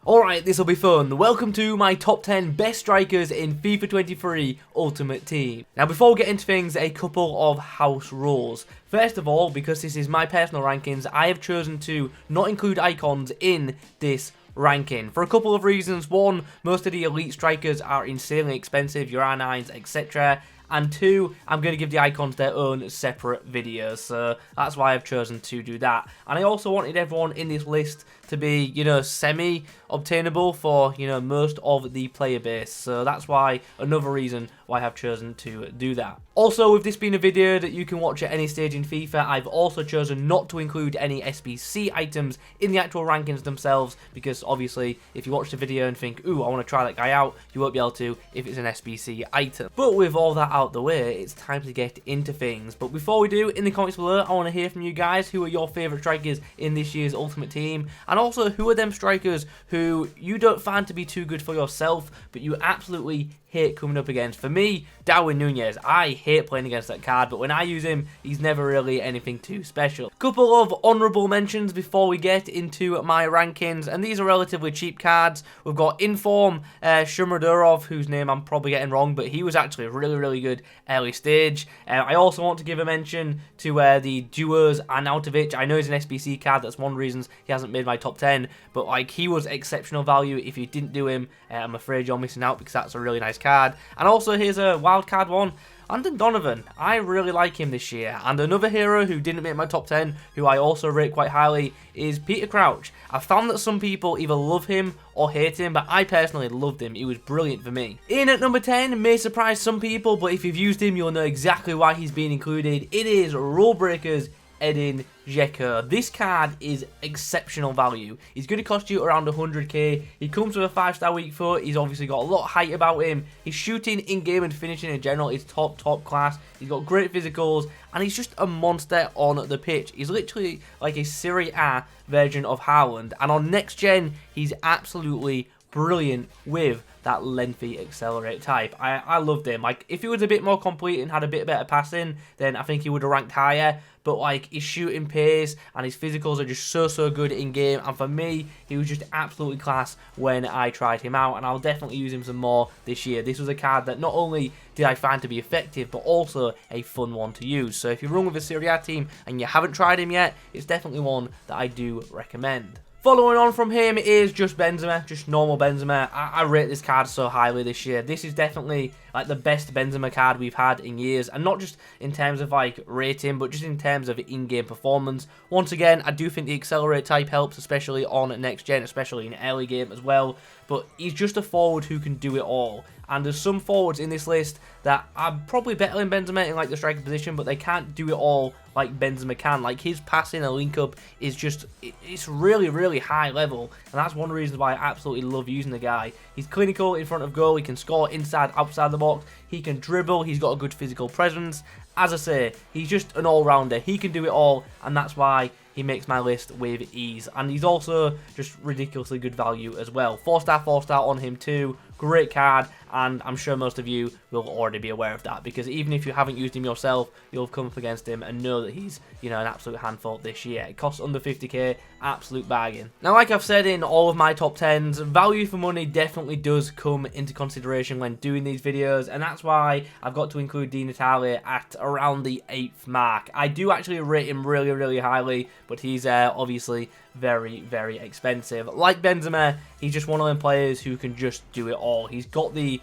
Alright, this will be fun. Welcome to my top 10 best strikers in FIFA 23 Ultimate Team. Now before we get into things, a couple of house rules. First of all, because this is my personal rankings, I have chosen to not include icons in this ranking for a couple of reasons. One, most of the elite strikers are insanely expensive, your R9s, etc. And two, I'm going to give the icons their own separate videos, so that's why I've chosen to do that. And I also wanted everyone in this list to be, semi-obtainable for, most of the player base. So that's why, another reason why I've chosen to do that. Also, with this being a video that you can watch at any stage in FIFA, I've also chosen not to include any SBC items in the actual rankings themselves, because obviously, if you watch the video and think, ooh, I want to try that guy out, you won't be able to if it's an SBC item. But with all that out the way, it's time to get into things. But before we do, in the comments below, I want to hear from you guys. Who are your favourite strikers in this year's Ultimate Team? And also, who are them strikers who you don't find to be too good for yourself, but you absolutely hate coming up against? For me, Darwin Nunez. I hate playing against that card, but when I use him, he's never really anything too special. Couple of honourable mentions before we get into my rankings, and these are relatively cheap cards. We've got Inform Shumradurov, whose name I'm probably getting wrong, but he was actually really good early stage. I also want to give a mention to the Duos Arnautovic. I know he's an SBC card, that's one of the reasons he hasn't made my top 10, but like, he was exceptional value. If you didn't do him, I'm afraid you're missing out, because that's a really nice card. And also, here's a wild card one, Andon Donovan. I really like him this year. And another hero who didn't make my top 10, who I also rate quite highly, is Peter Crouch. I found that some people either love him or hate him, but I personally loved him. He was brilliant for me. In at number 10 may surprise some people, but if you've used him, you'll know exactly why he's being included. It is Rule Breakers Edin Dzeko. This card is exceptional value. He's going to cost you around 100k. He comes with a 5-star weak foot. He's obviously got a lot of height about him. His shooting in game and finishing in general is top class. He's got great physicals, and he's just a monster on the pitch. He's literally like a Serie A version of Haaland, and on next gen, he's absolutely brilliant with that lengthy accelerate type. I loved him. Like, if he was a bit more complete and had a bit better passing, then I think he would have ranked higher. But like, his shooting pace and his physicals are just so good in game, and for me, he was just absolutely class when I tried him out, and I'll definitely use him some more this year. This was a card that not only did I find to be effective, but also a fun one to use. So if you run with a Serie A team and you haven't tried him yet, it's definitely one that I do recommend. Following on from him is just Benzema, just normal Benzema. I rate this card so highly this year. This is definitely like the best Benzema card we've had in years, and not just in terms of like rating, but just in terms of in-game performance. Once again, I do think the accelerate type helps, especially on next gen, especially in early game as well. But he's just a forward who can do it all. And there's some forwards in this list that are probably better than Benzema in like the striker position, but they can't do it all like Benzema can. Like, his passing and link up is just, it's really high level, and that's one of the reasons why I absolutely love using the guy. He's clinical in front of goal, he can score inside, outside the box, he can dribble, he's got a good physical presence. As I say, he's just an all-rounder. He can do it all, and that's why he makes my list with ease. And he's also just ridiculously good value as well. 4-star on him too. Great card, and I'm sure most of you will already be aware of that, because even if you haven't used him yourself, you'll have come up against him and know that he's, an absolute handful this year. It costs under 50k, absolute bargain. Now, like I've said in all of my top 10s, value for money definitely does come into consideration when doing these videos, and that's why I've got to include Di Natale at around the 8th mark. I do actually rate him really highly, but he's obviously very expensive. Like Benzema, he's just one of them players who can just do it all. He's got the,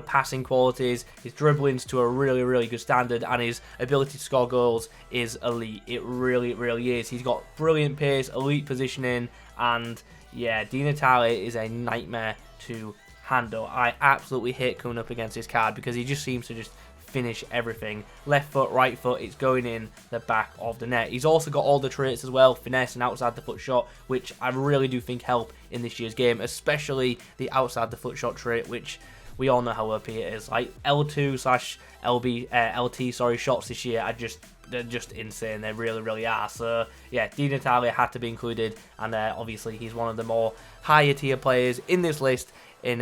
passing qualities, his dribbling's to a really good standard, and his ability to score goals is elite. It really is. He's got brilliant pace, elite positioning, and yeah, Di Natale is a nightmare to handle. I absolutely hate coming up against this card because he just seems to just finish everything. Left foot, right foot, it's going in the back of the net. He's also got all the traits as well, finesse and outside the foot shot, which I really do think help in this year's game, especially the outside the foot shot trait, which we all know how OP it is. Like, LT shots this year are they're just insane. They really are. So yeah, Di Natale had to be included, and obviously he's one of the more higher tier players in this list in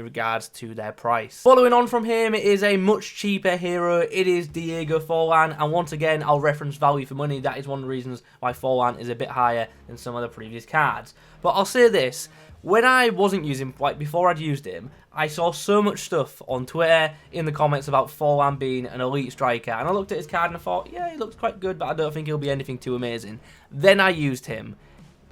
regards to their price. Following on from him is a much cheaper hero. It is Diego Forlan, and once again I'll reference value for money. That is one of the reasons why Forlan is a bit higher than some of the previous cards. But I'll say this, when I wasn't using, like before I'd used him, I saw so much stuff on Twitter in the comments about Forlan being an elite striker, and I looked at his card and I thought, yeah, he looks quite good, but I don't think he'll be anything too amazing. Then I used him.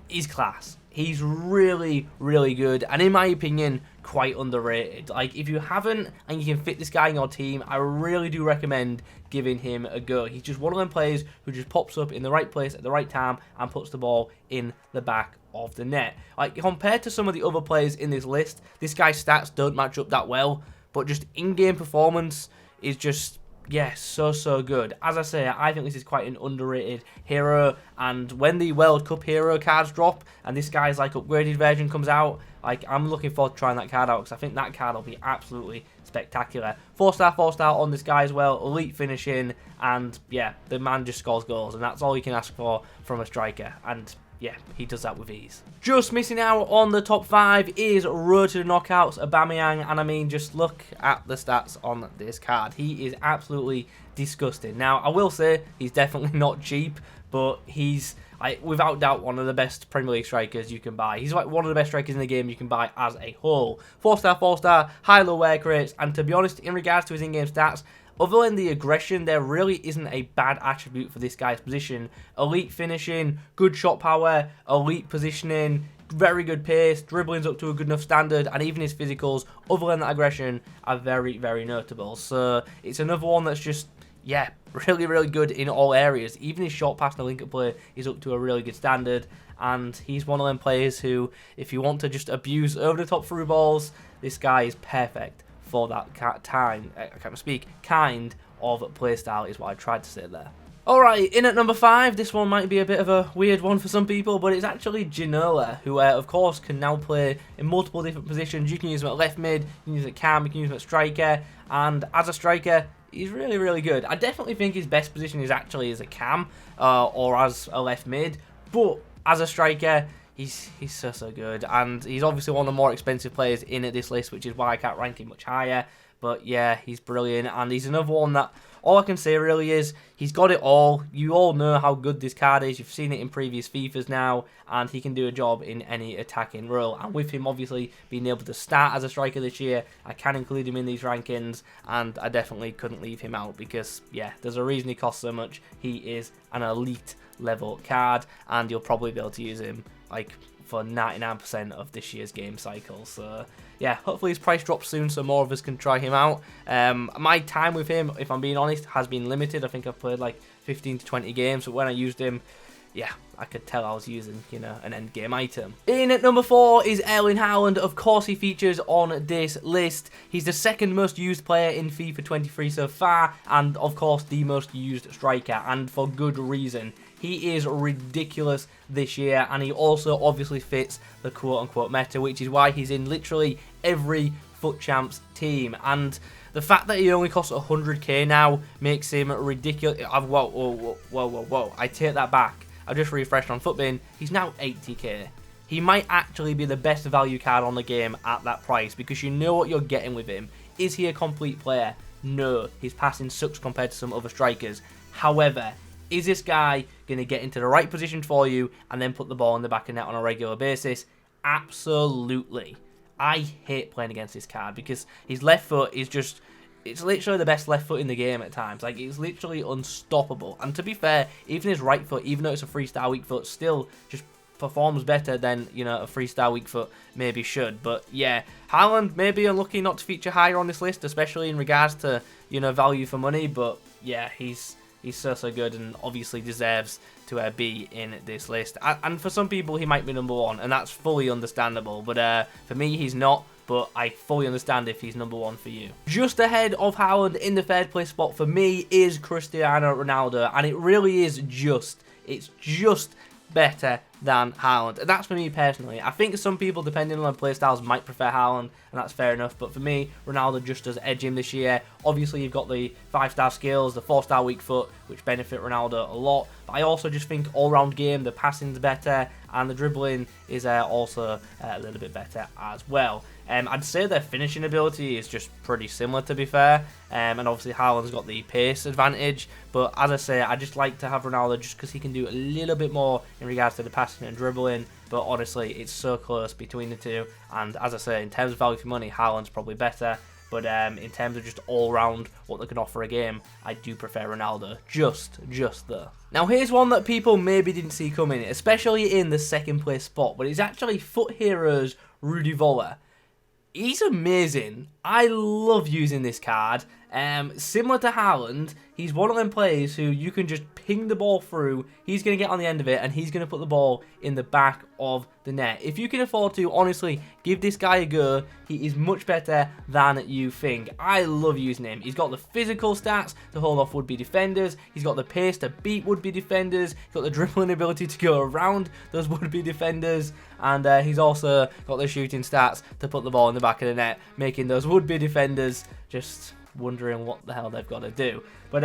He's class. He's really, really good, and in my opinion, quite underrated. Like, if you haven't and you can fit this guy in your team, I really do recommend giving him a go. He's just one of them players who just pops up in the right place at the right time and puts the ball in the back of the net. Like, compared to some of the other players in this list, this guy's stats don't match up that well, but just in-game performance is just, yeah, so good. As I say, I think this is quite an underrated hero, and when the World Cup hero cards drop and this guy's like upgraded version comes out, like, I'm looking forward to trying that card out because I think that card will be absolutely spectacular. 4-star on this guy as well, elite finishing, and yeah, the man just scores goals, and that's all you can ask for from a striker, and yeah, he does that with ease. Just missing out on the top 5 is Road to the Knockouts, Aubameyang, and I mean, just look at the stats on this card. He is absolutely disgusting. Now, I will say, he's definitely not cheap, but he's, without doubt, one of the best Premier League strikers you can buy. He's like one of the best strikers in the game you can buy as a whole. 4-star, high low work rates, and to be honest, in regards to his in-game stats, other than the aggression, there really isn't a bad attribute for this guy's position. Elite finishing, good shot power, elite positioning, very good pace, dribbling's up to a good enough standard, and even his physicals, other than that aggression, are very, very notable. So it's another one that's just, yeah, really, really good in all areas. Even his short pass and link-up play is up to a really good standard, and he's one of them players who, if you want to just abuse over-the-top through balls, this guy is perfect for that kind of playstyle is what I tried to say there. Alright, in at number 5, this one might be a bit of a weird one for some people, but it's actually Ginola, who of course can now play in multiple different positions. You can use him at left mid, you can use him at cam, you can use him at striker, and as a striker, he's really, really good. I definitely think his best position is actually as a cam, or as a left mid, but as a striker, he's so good, and he's obviously one of the more expensive players in at this list, which is why I can't rank him much higher. But yeah, he's brilliant, and he's another one that all I can say really is he's got it all. You all know how good this card is. You've seen it in previous FIFAs now, and he can do a job in any attacking role. And with him obviously being able to start as a striker this year, I can include him in these rankings, and I definitely couldn't leave him out because, yeah, there's a reason he costs so much. He is an elite level card, and you'll probably be able to use him like for 99% of this year's game cycle. So yeah, hopefully his price drops soon so more of us can try him out. My time with him, if I'm being honest, has been limited. I think I've played like 15 to 20 games, but when I used him, yeah, I could tell I was using, you know, an end game item. In at number 4 is Erling Haaland. Of course he features on this list. He's the second most used player in FIFA 23 so far, and of course the most used striker, and for good reason. He is ridiculous this year, and he also obviously fits the quote-unquote meta, which is why he's in literally every FUT Champs team. And the fact that he only costs 100k now makes him ridiculous. Whoa. I take that back. I just refreshed on FUTBin. He's now 80k. He might actually be the best value card on the game at that price because you know what you're getting with him. Is he a complete player? No. His passing sucks compared to some other strikers. However, is this guy going to get into the right position for you and then put the ball in the back of net on a regular basis? Absolutely. I hate playing against this card because his left foot is just, it's literally the best left foot in the game at times. Like, it's literally unstoppable. And to be fair, even his right foot, even though it's a 3-star weak foot, still just performs better than, you know, a 3-star weak foot maybe should. But yeah, Haaland may be unlucky not to feature higher on this list, especially in regards to, you know, value for money. But yeah, he's so good and obviously deserves to be in this list. And for some people, he might be number 1, and that's fully understandable. But for me, he's not. But I fully understand if he's number 1 for you. Just ahead of Haaland in the 3rd place spot for me is Cristiano Ronaldo, and it really is just, it's just better than Haaland. And that's for me personally. I think some people, depending on their playstyles, might prefer Haaland, and that's fair enough. But for me, Ronaldo just does edge him this year. Obviously, you've got the 5-star skills, the 4-star weak foot, which benefit Ronaldo a lot. But I also just think all-round game, the passing's better, and the dribbling is also a little bit better as well. I'd say their finishing ability is just pretty similar, to be fair. And obviously Haaland's got the pace advantage. But as I say, I just like to have Ronaldo just because he can do a little bit more in regards to the passing and dribbling. But honestly, it's so close between the two. And as I say, in terms of value for money, Haaland's probably better. But in terms of just all-round what they can offer a game, I do prefer Ronaldo, just there. Now here's one that people maybe didn't see coming, especially in the second place spot, but it's actually Foot Heroes Rudy Voller. He's amazing. I love using this card. Similar to Haaland, he's one of them players who you can just ping the ball through, he's going to get on the end of it, and he's going to put the ball in the back of the net. If you can afford to, honestly, give this guy a go. He is much better than you think. I love using him. He's got the physical stats to hold off would-be defenders. He's got the pace to beat would-be defenders. He's got the dribbling ability to go around those would-be defenders. And he's also got the shooting stats to put the ball in the back of the net, making those would-be defenders just wondering what the hell they've got to do. But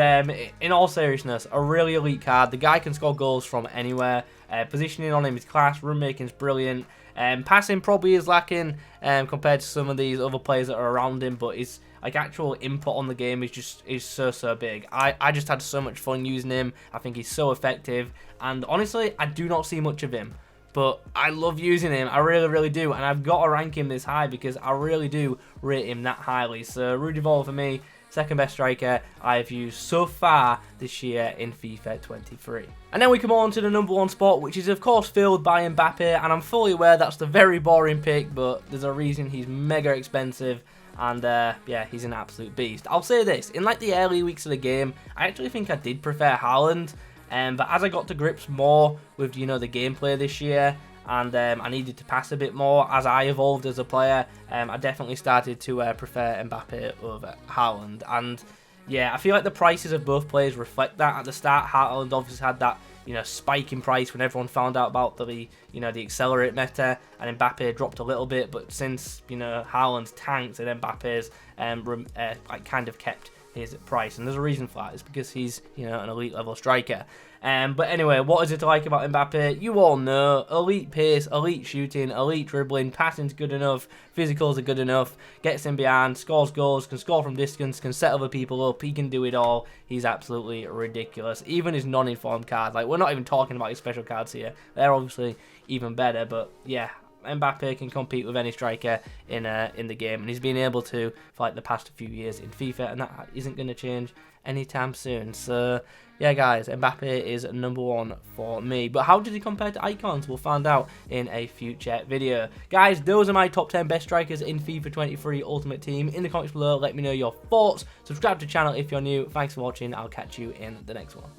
in all seriousness, a really elite card. The guy can score goals from anywhere. Positioning on him is class. Run making is brilliant. Passing probably is lacking compared to some of these other players that are around him, but his like actual input on the game is so big. I just had so much fun using him. I think he's so effective, and honestly, I do not see much of him. But I love using him, I really do, and I've got to rank him this high because I really do rate him that highly. So Rudy Voller for me, second best striker I've used so far this year in FIFA 23. And then we come on to the number one spot, which is of course filled by Mbappe, and I'm fully aware that's the very boring pick, but there's a reason he's mega expensive. And yeah, he's an absolute beast. I'll say this, in like the early weeks of the game, I actually think I did prefer Haaland. But as I got to grips more with, you know, the gameplay this year, and I needed to pass a bit more as I evolved as a player, I definitely started to prefer Mbappe over Haaland. And yeah, I feel like the prices of both players reflect that. At the start, Haaland obviously had that, you know, spike in price when everyone found out about the, you know, the accelerate meta, and Mbappe dropped a little bit. But since, you know, Haaland's tanked and Mbappe's like kind of kept his price, and there's a reason for that. It's because he's, you know, an elite level striker. But anyway, what is it to like about Mbappe? You all know, elite pace, elite shooting, elite dribbling, passing's good enough, physicals are good enough, gets in behind, scores goals, can score from distance, can set other people up, he can do it all. He's absolutely ridiculous. Even his non-informed card, like, we're not even talking about his special cards here, they're obviously even better, but yeah, Mbappe can compete with any striker in the game, and he's been able to for like the past few years in FIFA, and that isn't going to change anytime soon. So yeah, guys, Mbappe is number one for me. But how did he compare to icons? We'll find out in a future video. Guys, those are my top 10 best strikers in FIFA 23 Ultimate Team. In the comments below, let me know your thoughts. Subscribe to the channel if you're new. Thanks for watching. I'll catch you in the next one.